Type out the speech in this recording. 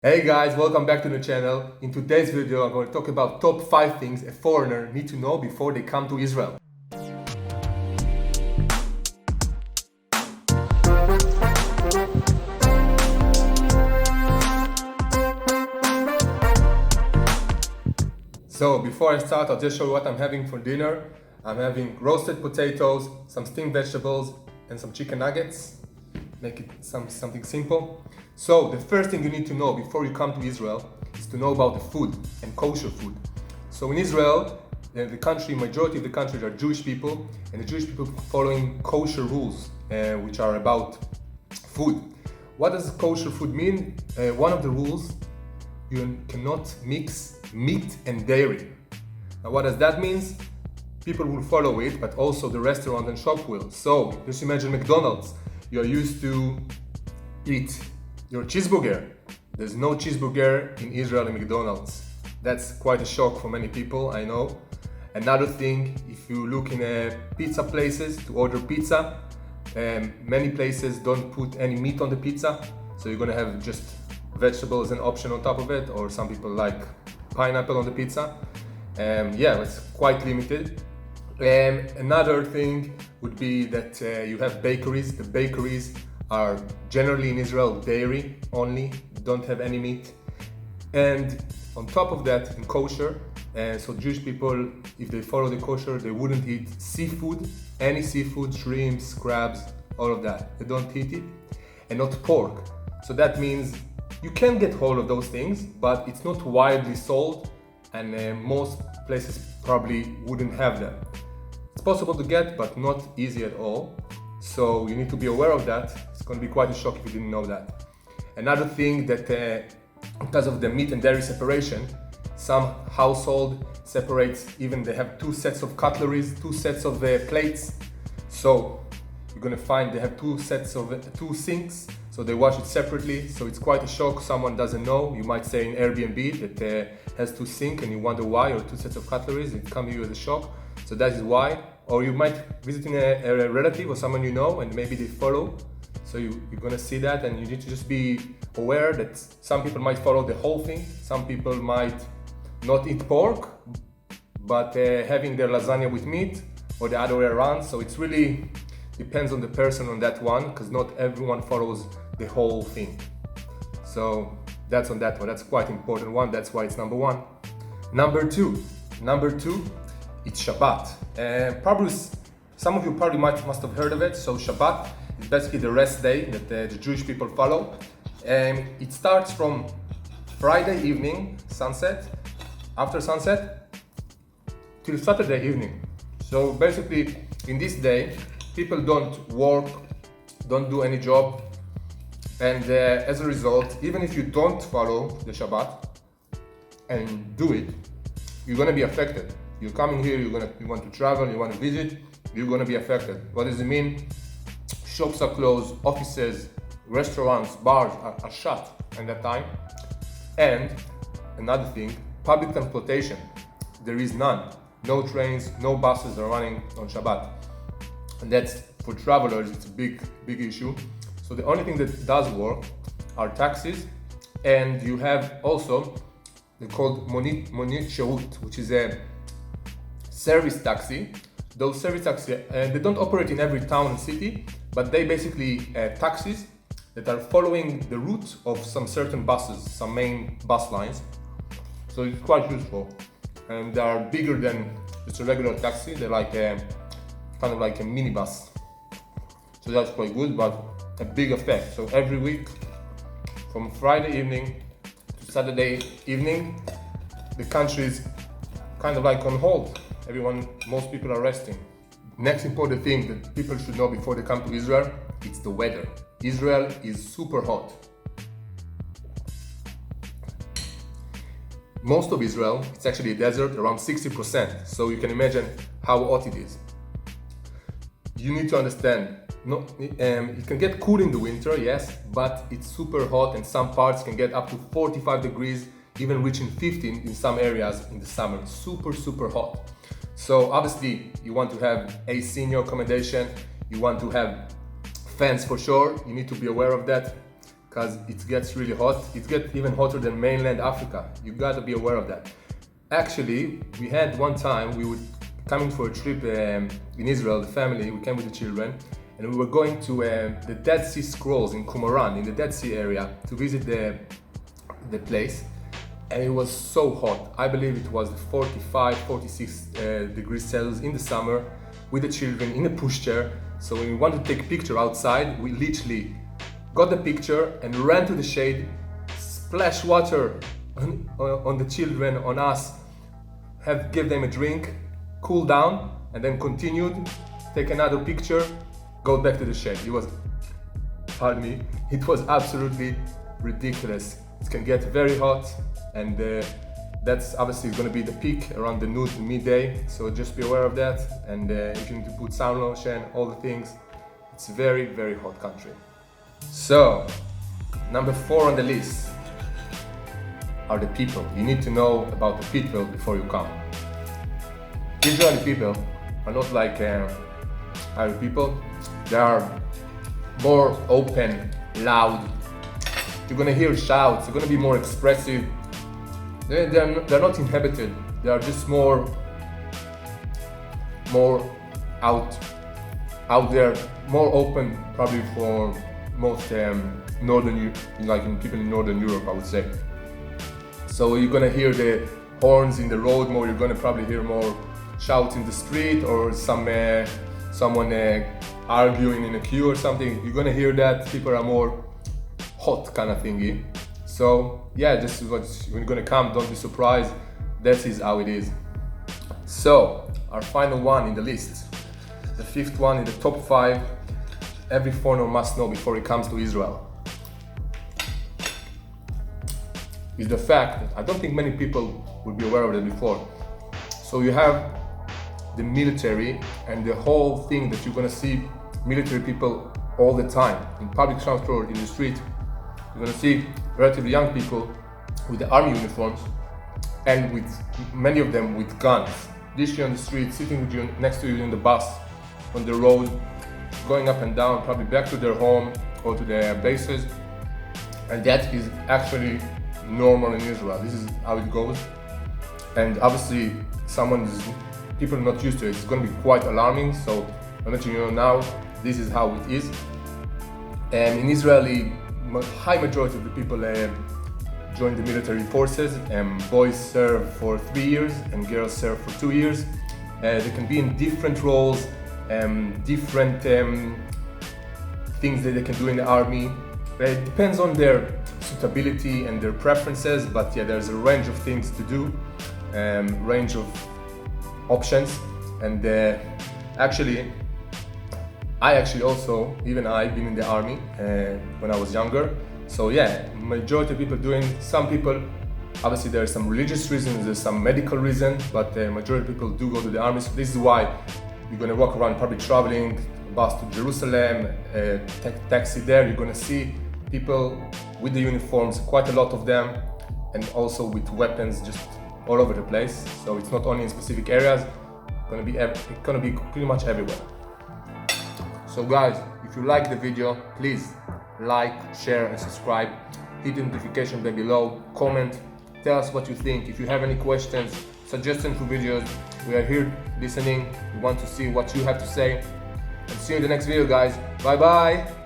Hey guys, welcome back to the channel. In today's video, I'm going to talk about top 5 things a foreigner needs to know before they come to Israel. So before I start, I'll just show you what I'm having for dinner. I'm having roasted potatoes, some steamed vegetables, and some chicken nuggets. Make it something simple. So the first thing you need to know before you come to Israel is to know about the food and kosher food. So in Israel, the country, majority of the country are Jewish people, and the Jewish people following kosher rules, which are about food. What does kosher food mean? One of the rules, you cannot mix meat and dairy. Now what does that mean? People will follow it, but also the restaurant and shop will. So just imagine McDonald's. You're used to eat your cheeseburger. There's no cheeseburger in Israel and McDonald's. That's quite a shock for many people, I know. Another thing, if you look in pizza places to order pizza, many places don't put any meat on the pizza, so you're gonna have just vegetables and option on top of it, or some people like pineapple on the pizza. Yeah, it's quite limited. Another thing would be that you have bakeries. The bakeries are generally in Israel dairy only, don't have any meat. And on top of that, in kosher, so Jewish people, if they follow the kosher, they wouldn't eat seafood, any seafood, shrimps, crabs, all of that. They don't eat it, and not pork. So that means you can get hold of those things, but it's not widely sold, and most places probably wouldn't have them. It's possible to get, but not easy at all. So you need to be aware of that. It's going to be quite a shock if you didn't know that. Another thing that because of the meat and dairy separation, some household separates, even they have 2 sets of cutleries, 2 sets of plates. So you're going to find they have 2 sets of 2 sinks, so they wash it separately. So it's quite a shock. Someone doesn't know. You might say in Airbnb that has 2 sinks and you wonder why, or 2 sets of cutleries. It comes to you as a shock. So that is why. Or you might visiting a relative or someone you know, and maybe they follow. So you're gonna see that, and you need to just be aware that some people might follow the whole thing. Some people might not eat pork, but having their lasagna with meat, or the other way around. So it's really depends on the person on that one, because not everyone follows the whole thing. So that's on that one. That's quite important one. That's why it's number 1. Number two, it's Shabbat. Probably some of you probably must have heard of it. So Shabbat is basically the rest day that the Jewish people follow. It starts from Friday evening, sunset, after sunset, till Saturday evening. So basically, in this day, people don't work, don't do any job, and as a result, even if you don't follow the Shabbat and do it, you're gonna be affected. You're coming here, you want to travel, you want to visit, you're going to be affected. What does it mean? Shops are closed, offices, restaurants, bars are shut at that time. And another thing, public transportation, there is none. No trains, no buses are running on Shabbat. And that's, for travelers, it's a big issue. So the only thing that does work are taxis, and you have also, they're called monit sherut, which is a service taxi. Those service taxis, they don't operate in every town and city, but they basically taxis that are following the route of some certain buses, some main bus lines. So it's quite useful, and they are bigger than just a regular taxi. They're like kind of like a minibus. So that's quite good, but a big effect. So every week, from Friday evening to Saturday evening, the country is kind of like on hold. Most people are resting. Next important thing that people should know before they come to Israel, it's the weather. Israel is super hot. Most of Israel, it's actually a desert, around 60%. So you can imagine how hot it is. You need to understand, it can get cool in the winter, yes, but it's super hot, and some parts can get up to 45 degrees, even reaching 15 in some areas in the summer. Super hot. So obviously you want to have AC in your accommodation, you want to have fans for sure, you need to be aware of that. because it gets really hot. It gets even hotter than mainland Africa. You gotta be aware of that. Actually, we had one time, we were coming for a trip in Israel, the family, we came with the children, and we were going to the Dead Sea Scrolls in Qumran, in the Dead Sea area, to visit the place. And it was so hot. I believe it was 45, 46 degrees Celsius in the summer with the children in a pushchair. So when we wanted to take a picture outside, we literally got the picture and ran to the shade, splashed water on the children, on us, give them a drink, cool down, and then continued, take another picture, go back to the shade. It was, pardon me, it was absolutely ridiculous. It can get very hot, and that's obviously going to be the peak around the midday, so just be aware of that. And if you need to put sun lotion, all the things, it's a very, very hot country. So, number 4 on the list are the people. You need to know about the people before you come. Israeli people are not like Arab people. They are more open, loud. You're gonna hear shouts, they're gonna be more expressive. They're not inhabited, they are just more out there, more open probably for most people in Northern Europe, I would say. So you're gonna hear the horns in the road more, you're gonna probably hear more shouts in the street, or someone arguing in a queue or something. You're gonna hear that. People are more hot kind of thingy. So yeah, just when you're gonna come, don't be surprised. That is how it is. So our final one in the list, the 5th one in the top 5, every foreigner must know before he comes to Israel, is the fact that I don't think many people would be aware of it before. So you have the military and the whole thing that you're gonna see military people all the time in public transport, in the street. You're gonna see relatively young people with the army uniforms, and with many of them with guns, literally on the street, sitting with you next to you in the bus, on the road, going up and down, probably back to their home or to their bases. And that is actually normal in Israel. This is how it goes. And obviously, people are not used to it. It's going to be quite alarming. So I'll let you know now, this is how it is. And in Israeli, high majority of the people join the military forces. Boys serve for 3 years and girls serve for 2 years. They can be in different roles, different things that they can do in the army. It depends on their suitability and their preferences, but yeah, there's a range of things to do, range of options. And I actually also, even I've been in the army when I was younger. So yeah, majority of people doing, some people, obviously there are some religious reasons, there's some medical reasons, but the majority of people do go to the army. So this is why you're gonna walk around, probably traveling, bus to Jerusalem, taxi there, you're gonna see people with the uniforms, quite a lot of them, and also with weapons just all over the place. So it's not only in specific areas, it's gonna be pretty much everywhere. So guys, if you like the video, please like, share and subscribe. Hit the notification bell below, comment, tell us what you think. If you have any questions, suggestions for videos, we are here listening. We want to see what you have to say. And see you in the next video, guys. Bye bye.